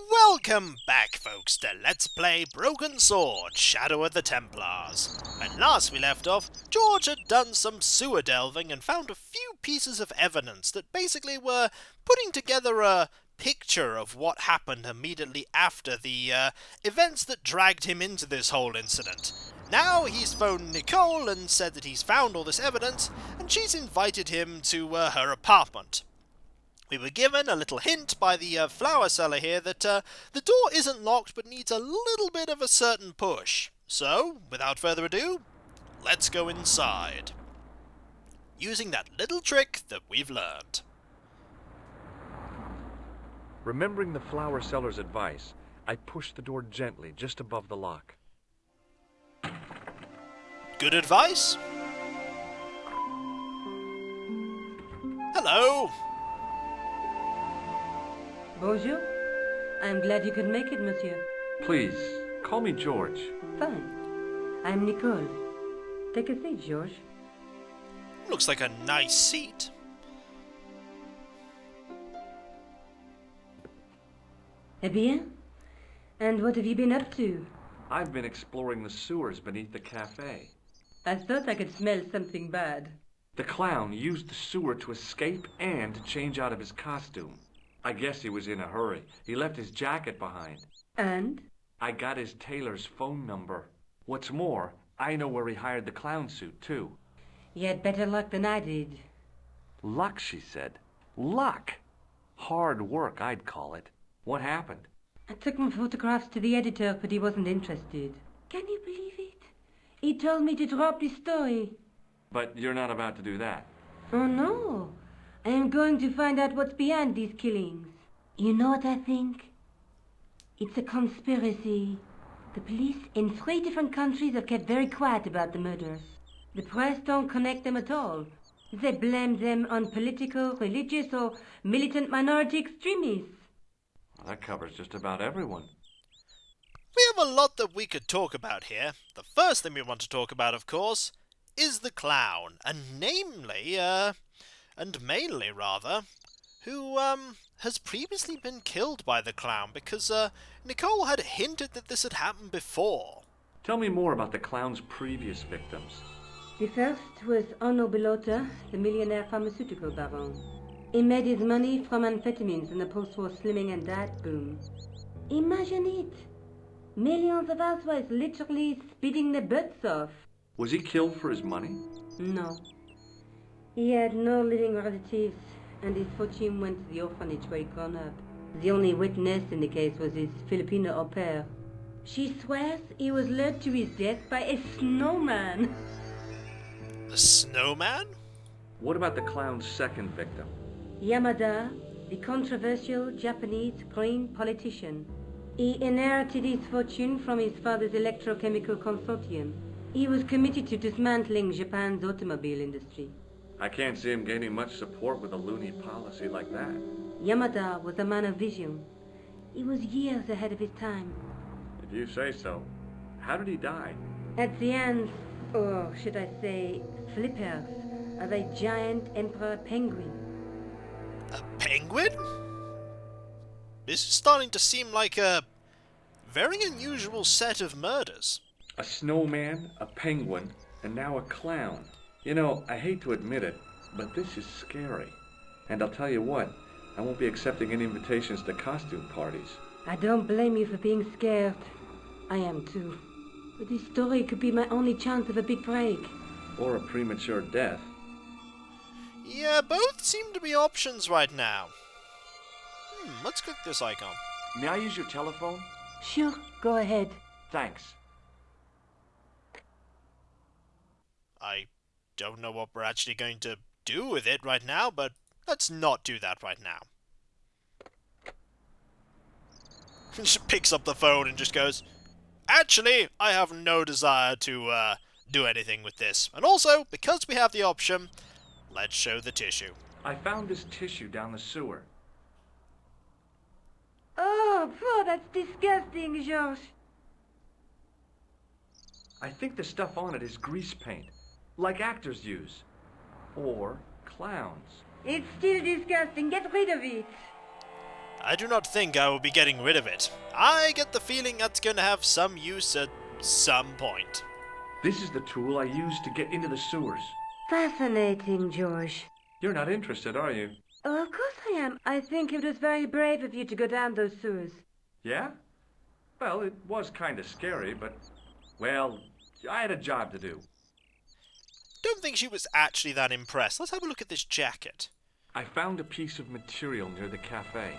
Welcome back, folks, to Let's Play Broken Sword, Shadow of the Templars. When last we left off, George had done some sewer delving and found a few pieces of evidence that basically were putting together a picture of what happened immediately after the events that dragged him into this whole incident. Now he's phoned Nicole and said that he's found all this evidence, and she's invited him to her apartment. We were given a little hint by the flower seller here that the door isn't locked but needs a little bit of a certain push. So, without further ado, let's go inside. Using that little trick that we've learned. Remembering the flower seller's advice, I pushed the door gently just above the lock. Good advice? Hello! Bonjour. I'm glad you could make it, monsieur. Please, call me George. Fine. I'm Nicole. Take a seat, George. Looks like a nice seat. Eh bien? And what have you been up to? I've been exploring the sewers beneath the cafe. I thought I could smell something bad. The clown used the sewer to escape and to change out of his costume. I guess he was in a hurry. He left his jacket behind. And? I got his tailor's phone number. What's more, I know where he hired the clown suit, too. You had better luck than I did. Luck, she said. Luck! Hard work, I'd call it. What happened? I took my photographs to the editor, but he wasn't interested. Can you believe it? He told me to drop the story. But you're not about to do that. Oh, no. I am going to find out what's behind these killings. You know what I think? It's a conspiracy. The police in 3 different countries have kept very quiet about the murders. The press don't connect them at all. They blame them on political, religious, or militant minority extremists. Well, that covers just about everyone. We have a lot that we could talk about here. The first thing we want to talk about, of course, is the clown, and namely, and mainly rather, who has previously been killed by the clown, because Nicole had hinted that this had happened before. Tell me more about the clown's previous victims. The first was Onno Bellotta, the millionaire pharmaceutical baron. He made his money from amphetamines in the post-war slimming and diet boom. Imagine it! Millions of housewives literally speeding their butts off. Was he killed for his money? No. He had no living relatives, and his fortune went to the orphanage where he'd grown up. The only witness in the case was his Filipino au pair. She swears he was lured to his death by a snowman. The snowman? What about the clown's second victim? Yamada, the controversial Japanese green politician. He inherited his fortune from his father's electrochemical consortium. He was committed to dismantling Japan's automobile industry. I can't see him gaining much support with a loony policy like that. Yamada was a man of vision. He was years ahead of his time. If you say so. How did he die? At the hands, or should I say, flippers, of a giant emperor penguin. A penguin? This is starting to seem like a very unusual set of murders. A snowman, a penguin, and now a clown. You know, I hate to admit it, but this is scary. And I'll tell you what, I won't be accepting any invitations to costume parties. I don't blame you for being scared. I am too. But this story could be my only chance of a big break. Or a premature death. Yeah, both seem to be options right now. Let's click this icon. May I use your telephone? Sure, go ahead. Thanks. I don't know what we're actually going to do with it right now, but let's not do that right now. She picks up the phone and just goes, actually, I have no desire to do anything with this. And also, because we have the option, let's show the tissue. I found this tissue down the sewer. Oh, that's disgusting, George. I think the stuff on it is grease paint, like actors use. Or clowns. It's still disgusting. Get rid of it. I do not think I will be getting rid of it. I get the feeling that's going to have some use at some point. This is the tool I used to get into the sewers. Fascinating, George. You're not interested, are you? Oh, of course I am. I think it was very brave of you to go down those sewers. Yeah? Well, it was kind of scary, but, well, I had a job to do. Don't think she was actually that impressed. Let's have a look at this jacket. I found a piece of material near the cafe.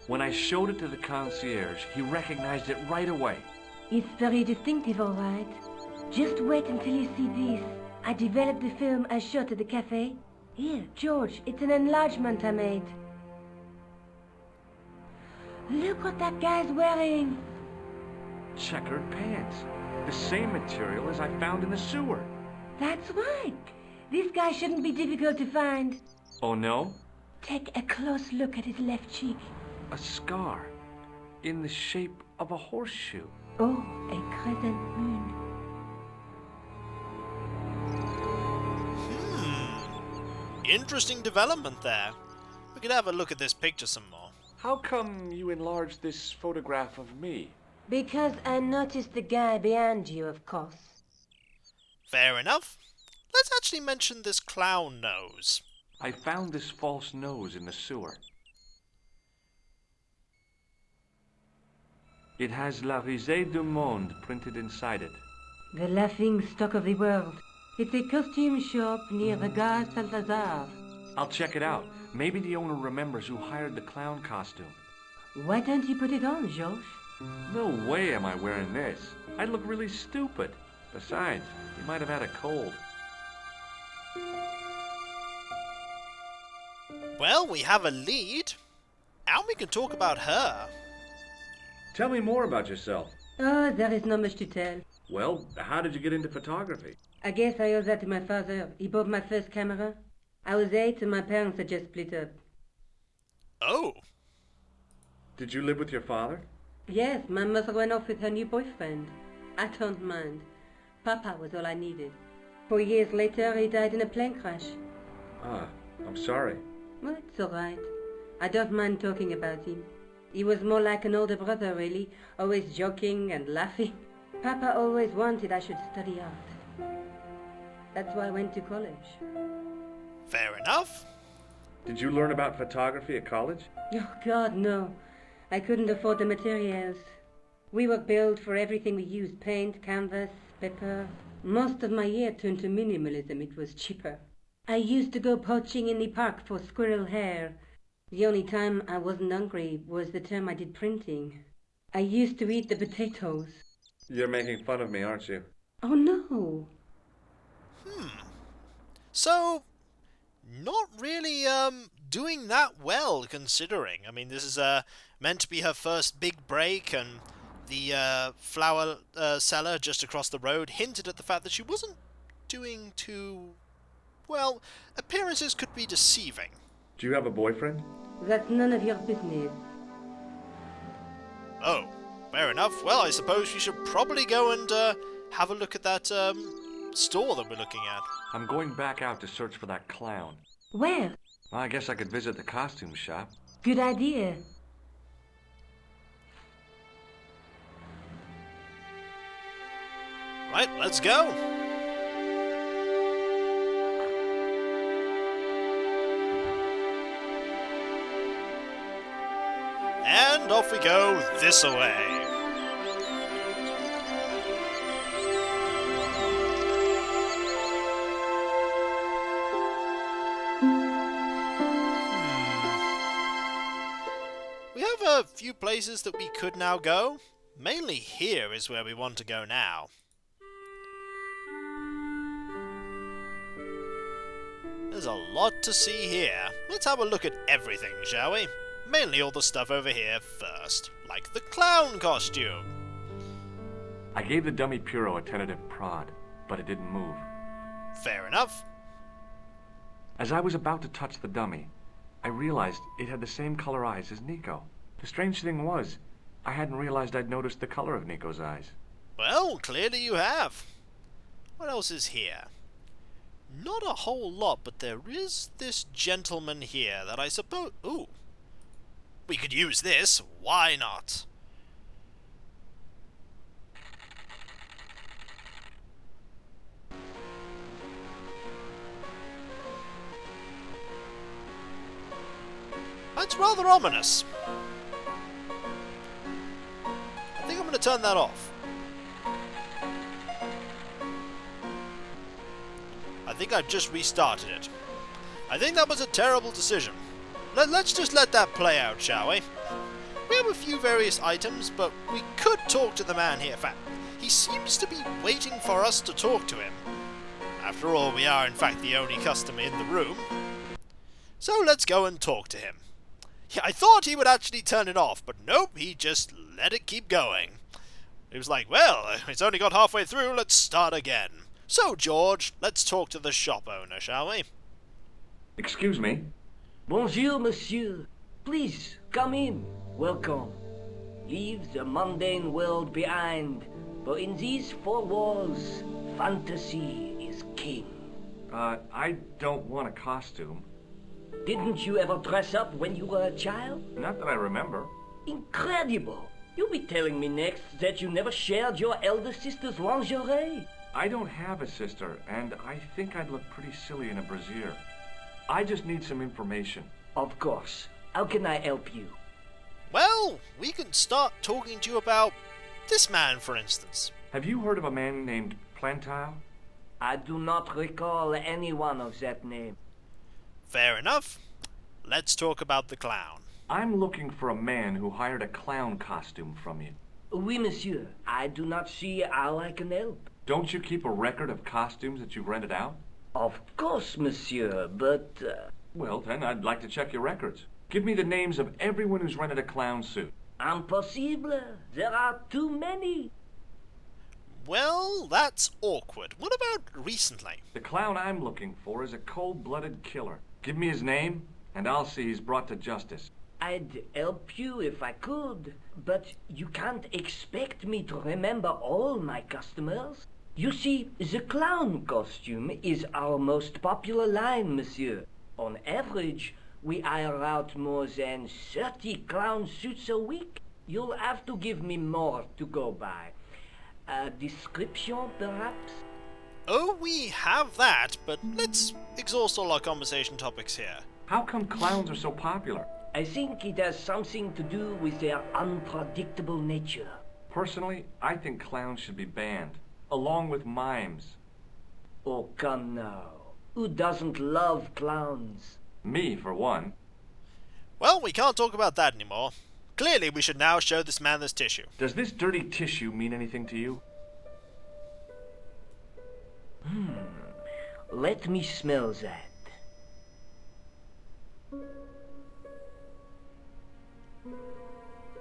When I showed it to the concierge, he recognized it right away. It's very distinctive, all right. Just wait until you see this. I developed the film I shot at the cafe. Here, George, it's an enlargement I made. Look what that guy's wearing. Checkered pants. The same material as I found in the sewer. That's right. This guy shouldn't be difficult to find. Oh, no? Take a close look at his left cheek. A scar. In the shape of a horseshoe. Oh, a crescent moon. Interesting development there. We could have a look at this picture some more. How come you enlarged this photograph of me? Because I noticed the guy behind you, of course. Fair enough. Let's actually mention this clown nose. I found this false nose in the sewer. It has La Risée du Monde printed inside it. The laughing stock of the world. It's a costume shop near the Gare Saint-Lazare. I'll check it out. Maybe the owner remembers who hired the clown costume. Why don't you put it on, George? No way am I wearing this. I'd look really stupid. Besides, you might have had a cold. Well, we have a lead. And we can talk about her. Tell me more about yourself. Oh, there is not much to tell. Well, how did you get into photography? I guess I owe that to my father. He bought my first camera. I was 8 and my parents had just split up. Oh. Did you live with your father? Yes, my mother went off with her new boyfriend. I don't mind. Papa was all I needed. 4 years later, he died in a plane crash. Ah, I'm sorry. Well, it's all right. I don't mind talking about him. He was more like an older brother, really, always joking and laughing. Papa always wanted I should study art. That's why I went to college. Fair enough. Did you learn about photography at college? Oh, God, no. I couldn't afford the materials. We were billed for everything we used. Paint, canvas, paper. Most of my year turned to minimalism. It was cheaper. I used to go poaching in the park for squirrel hair. The only time I wasn't hungry was the term I did printing. I used to eat the potatoes. You're making fun of me, aren't you? Oh, no. So, not really, doing that well, considering. I mean, this is, meant to be her first big break, and the, flower, seller just across the road hinted at the fact that she wasn't doing too... Well, appearances could be deceiving. Do you have a boyfriend? That's none of your business. Oh, fair enough. Well, I suppose we should probably go and, have a look at that, store that we're looking at. I'm going back out to search for that clown. Where? Well, I guess I could visit the costume shop. Good idea. Right, let's go. And off we go this way. We have a few places that we could now go. Mainly here is where we want to go now. There's a lot to see here. Let's have a look at everything, shall we? Mainly all the stuff over here first, like the clown costume. I gave the dummy Puro a tentative prod, but it didn't move. Fair enough. As I was about to touch the dummy, I realized it had the same color eyes as Nico. The strange thing was, I hadn't realized I'd noticed the color of Nico's eyes. Well, clearly you have. What else is here? Not a whole lot, but there is this gentleman here that I suppose... Ooh. We could use this. Why not? That's rather ominous. I think I'm going to turn that off. I think I've just restarted it. I think that was a terrible decision. Let's just let that play out, shall we? We have a few various items, but we could talk to the man here. In fact, he seems to be waiting for us to talk to him. After all, we are in fact the only customer in the room. So let's go and talk to him. I thought he would actually turn it off, but nope, he just let it keep going. He was like, well, it's only got halfway through, let's start again. So, George, let's talk to the shop owner, shall we? Excuse me? Bonjour, monsieur. Please, come in. Welcome. Leave the mundane world behind, for in these four walls, fantasy is king. I don't want a costume. Didn't you ever dress up when you were a child? Not that I remember. Incredible! You'll be telling me next that you never shared your elder sister's lingerie. I don't have a sister, and I think I'd look pretty silly in a brassiere. I just need some information. Of course. How can I help you? Well, we can start talking to you about this man, for instance. Have you heard of a man named Plantile? I do not recall anyone of that name. Fair enough. Let's talk about the clown. I'm looking for a man who hired a clown costume from you. Oui, monsieur. I do not see how I can help. Don't you keep a record of costumes that you've rented out? Of course, monsieur, but... Well, then, I'd like to check your records. Give me the names of everyone who's rented a clown suit. Impossible. There are too many. Well, that's awkward. What about recently? The clown I'm looking for is a cold-blooded killer. Give me his name, and I'll see he's brought to justice. I'd help you if I could, but you can't expect me to remember all my customers. You see, the clown costume is our most popular line, monsieur. On average, we hire out more than 30 clown suits a week. You'll have to give me more to go by. A description, perhaps? Oh, we have that, but let's exhaust all our conversation topics here. How come clowns are so popular? I think it has something to do with their unpredictable nature. Personally, I think clowns should be banned, along with mimes. Oh, come now. Who doesn't love clowns? Me, for one. Well, we can't talk about that anymore. Clearly, we should now show this man this tissue. Does this dirty tissue mean anything to you? Let me smell that.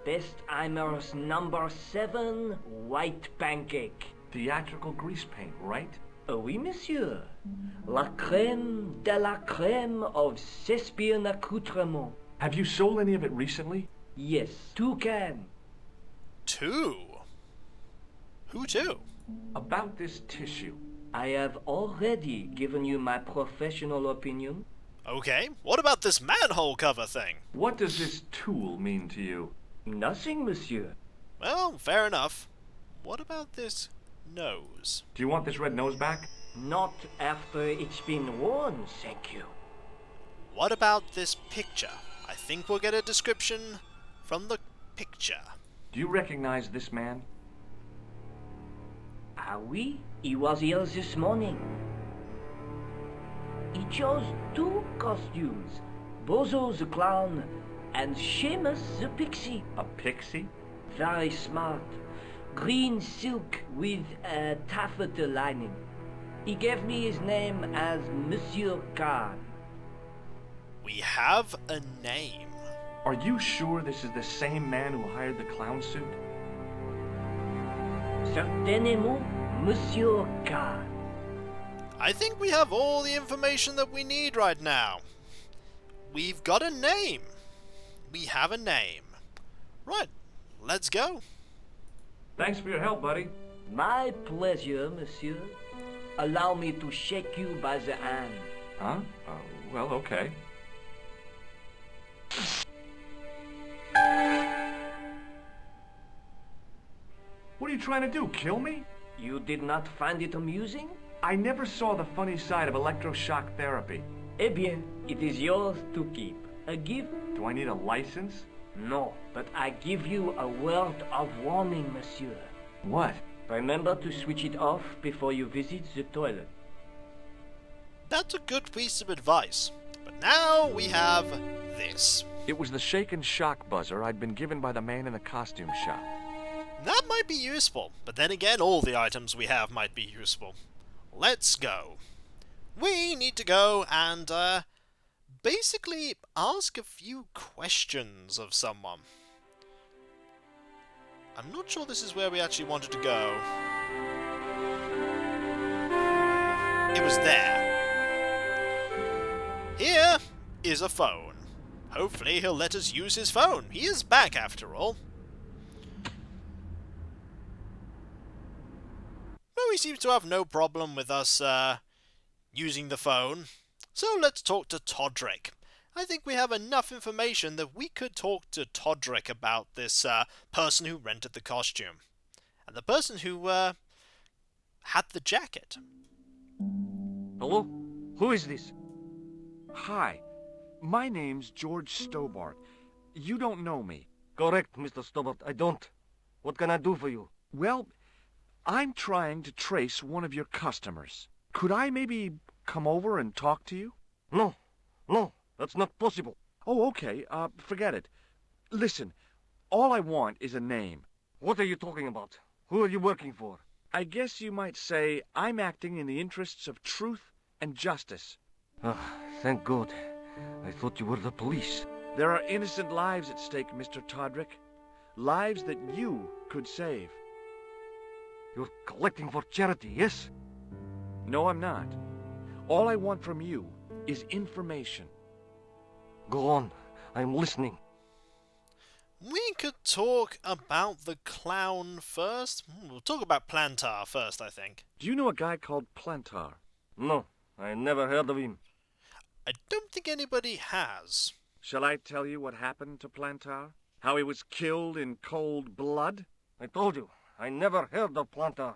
Bestheimer's number 7 white pancake. Theatrical grease paint, right? Oui, monsieur. La crème de la crème of Thespian accoutrement. Have you sold any of it recently? Yes, 2 cans. 2? Who to? About this tissue. I have already given you my professional opinion. Okay, what about this manhole cover thing? What does this tool mean to you? Nothing, monsieur. Well, fair enough. What about this nose? Do you want this red nose back? Not after it's been worn, thank you. What about this picture? I think we'll get a description from the picture. Do you recognize this man? Ah oui, he was here this morning. He chose 2 costumes, Bozo the clown and Seamus the pixie. A pixie? Very smart. Green silk with a taffeta lining. He gave me his name as Monsieur Khan. We have a name. Are you sure this is the same man who hired the clown suit? Certainement, Monsieur Khan. I think we have all the information that we need right now. We've got a name. We have a name. Right, let's go. Thanks for your help, buddy. My pleasure, monsieur. Allow me to shake you by the hand. Huh? Well, okay. What are you trying to do, kill me? You did not find it amusing? I never saw the funny side of electroshock therapy. Eh bien, it is yours to keep. A gift? Do I need a license? No, but I give you a word of warning, monsieur. What? Remember to switch it off before you visit the toilet. That's a good piece of advice. But now we have this. It was the shake and shock buzzer I'd been given by the man in the costume shop. That might be useful, but then again all the items we have might be useful. Let's go. We need to go and, basically ask a few questions of someone. I'm not sure this is where we actually wanted to go. It was there. Here is a phone. Hopefully he'll let us use his phone. He is back after all. No, he seems to have no problem with us, using the phone. So let's talk to Todrick. I think we have enough information that we could talk to Todrick about this, person who rented the costume. And the person who, had the jacket. Hello? Who is this? Hi, my name's George Stobart. You don't know me. Correct, Mr. Stobart. I don't. What can I do for you? Well, I'm trying to trace one of your customers. Could I maybe come over and talk to you? No. No, that's not possible. Oh, okay. Forget it. Listen, all I want is a name. What are you talking about? Who are you working for? I guess you might say I'm acting in the interests of truth and justice. Ah, thank God. I thought you were the police. There are innocent lives at stake, Mr. Todrick. Lives that you could save. You're collecting for charity, yes? No, I'm not. All I want from you is information. Go on. I'm listening. We could talk about the clown first. We'll talk about Plantar first, I think. Do you know a guy called Plantar? No, I never heard of him. I don't think anybody has. Shall I tell you what happened to Plantar? How he was killed in cold blood? I told you, I never heard of Plantar.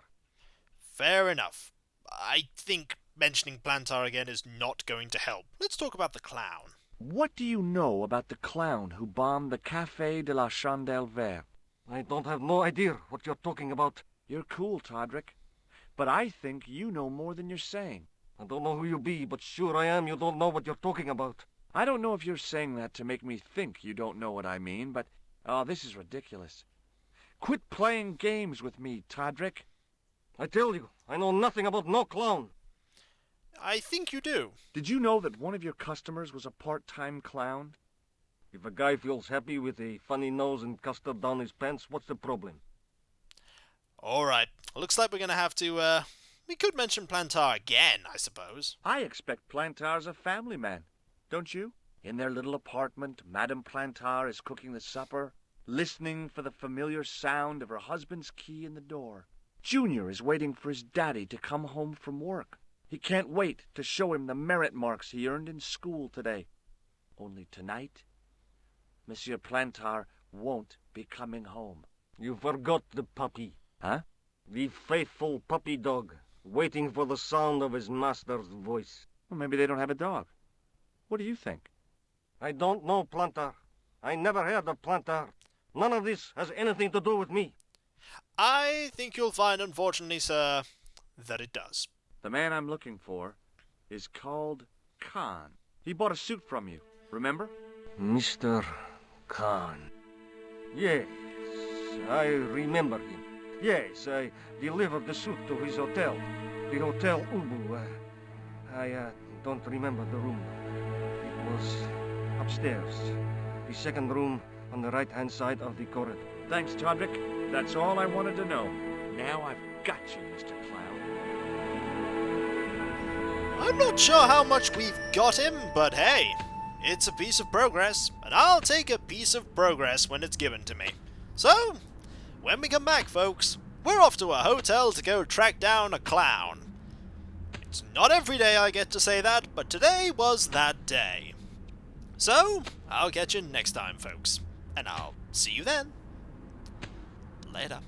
Fair enough. I think mentioning Plantar again is not going to help. Let's talk about the clown. What do you know about the clown who bombed the Café de la Chandelle Verte? I don't have no idea what you're talking about. You're cool, Todrick. But I think you know more than you're saying. I don't know who you be, but sure I am you don't know what you're talking about. I don't know if you're saying that to make me think you don't know what I mean, but... oh, this is ridiculous. Quit playing games with me, Todrick. I tell you, I know nothing about no clown. I think you do. Did you know that one of your customers was a part-time clown? If a guy feels happy with a funny nose and custard down his pants, what's the problem? Alright, looks like we're gonna have to, we could mention Plantar again, I suppose. I expect Plantar's a family man, don't you? In their little apartment, Madame Plantar is cooking the supper, listening for the familiar sound of her husband's key in the door. Junior is waiting for his daddy to come home from work. He can't wait to show him the merit marks he earned in school today. Only tonight, Monsieur Plantar won't be coming home. You forgot the puppy. Huh? The faithful puppy dog, waiting for the sound of his master's voice. Well, maybe they don't have a dog. What do you think? I don't know, Plantar. I never heard of Plantar. None of this has anything to do with me. I think you'll find, unfortunately, sir, that it does. The man I'm looking for is called Khan. He bought a suit from you, remember? Mr. Khan. Yes, I remember him. Yes, I delivered the suit to his hotel. The Hotel Ubu. I don't remember the room. It was upstairs. The second room on the right-hand side of the corridor. Thanks, Todrick. That's all I wanted to know. Now I've got you, Mr. Clown. I'm not sure how much we've got him, but hey, it's a piece of progress, and I'll take a piece of progress when it's given to me. So, when we come back, folks, we're off to a hotel to go track down a clown. folks. Not every day I get to say that, but today was that day. So, I'll catch you next time, folks. And I'll see you then. Later.